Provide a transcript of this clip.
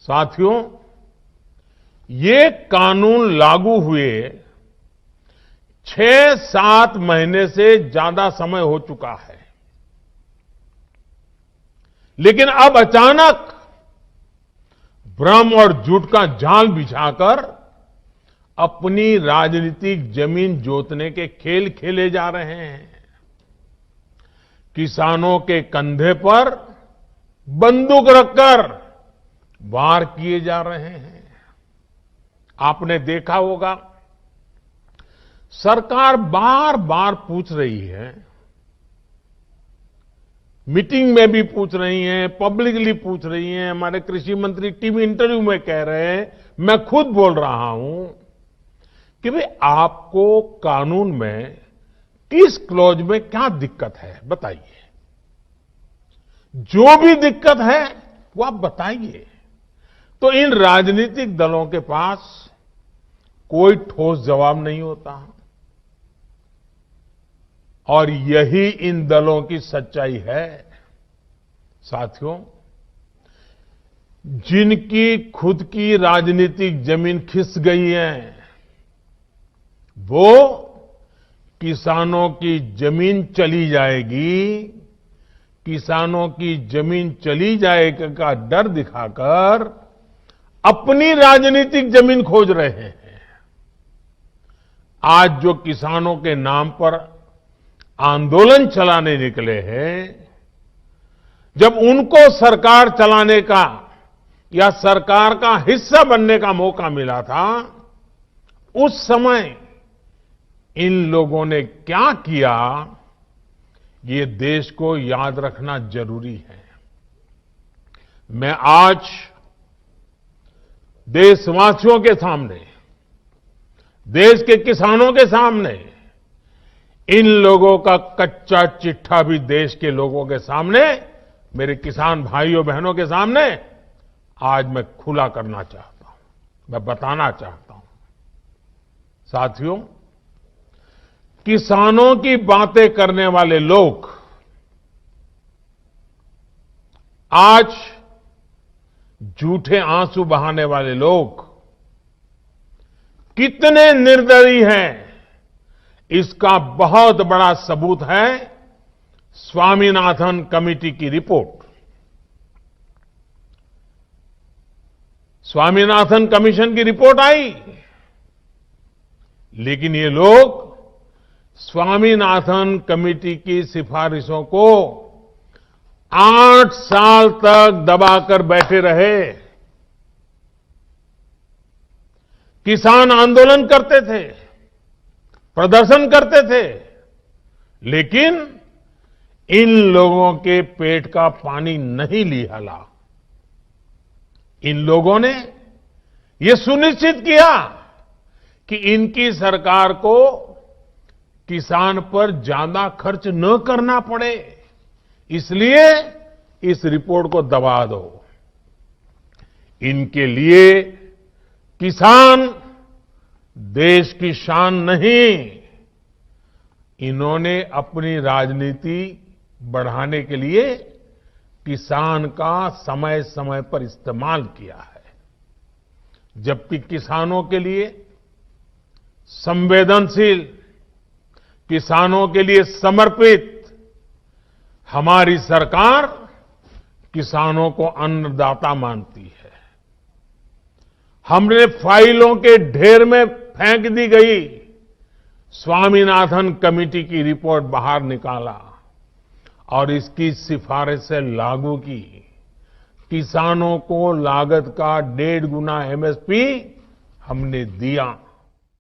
साथियों, ये कानून लागू हुए 6-7 महीने से ज्यादा समय हो चुका है, लेकिन अब अचानक भ्रम और झूठ का जाल बिछाकर अपनी राजनीतिक जमीन जोतने के खेल खेले जा रहे हैं। किसानों के कंधे पर बंदूक रखकर वार किए जा रहे हैं। आपने देखा होगा, सरकार बार बार पूछ रही है, मीटिंग में भी पूछ रही हैं, पब्लिकली पूछ रही हैं। हमारे कृषि मंत्री टीवी इंटरव्यू में कह रहे हैं, मैं खुद बोल रहा हूं कि भाई आपको कानून में किस क्लॉज में क्या दिक्कत है बताइए। जो भी दिक्कत है वो आप बताइए। तो इन राजनीतिक दलों के पास कोई ठोस जवाब नहीं होता और यही इन दलों की सच्चाई है। साथियों, जिनकी खुद की राजनीतिक जमीन खिस गई है, वो किसानों की जमीन चली जाएगी, किसानों की जमीन चली जाएगी का डर दिखाकर अपनी राजनीतिक जमीन खोज रहे हैं। आज जो किसानों के नाम पर आंदोलन चलाने निकले हैं, जब उनको सरकार चलाने का या सरकार का हिस्सा बनने का मौका मिला था, उस समय इन लोगों ने क्या किया, ये देश को याद रखना जरूरी है। मैं आज देशवासियों के सामने, देश के किसानों के सामने, इन लोगों का कच्चा चिट्ठा भी देश के लोगों के सामने, मेरे किसान भाइयों बहनों के सामने आज मैं खुला करना चाहता हूं, मैं बताना चाहता हूं। साथियों, किसानों की बातें करने वाले लोग आज झूठे आंसू बहाने वाले लोग कितने निर्दयी हैं, इसका बहुत बड़ा सबूत है स्वामीनाथन कमेटी की रिपोर्ट। स्वामीनाथन कमीशन की रिपोर्ट आई, लेकिन ये लोग स्वामीनाथन कमेटी की सिफारिशों को 8 साल तक दबाकर बैठे रहे। किसान आंदोलन करते थे, प्रदर्शन करते थे, लेकिन इन लोगों के पेट का पानी नहीं लिहाला। इन लोगों ने यह सुनिश्चित किया कि इनकी सरकार को किसान पर ज्यादा खर्च न करना पड़े, इसलिए इस रिपोर्ट को दबा दो। इनके लिए किसान देश की शान नहीं, इन्होंने अपनी राजनीति बढ़ाने के लिए किसान का समय समय पर इस्तेमाल किया है। जबकि किसानों के लिए संवेदनशील, किसानों के लिए समर्पित हमारी सरकार किसानों को अन्नदाता मानती है। हमने फाइलों के ढेर में फेंक दी गई स्वामीनाथन कमेटी की रिपोर्ट बाहर निकाला और इसकी सिफारिश से लागू की। किसानों को लागत का 1.5 गुना एमएसपी हमने दिया।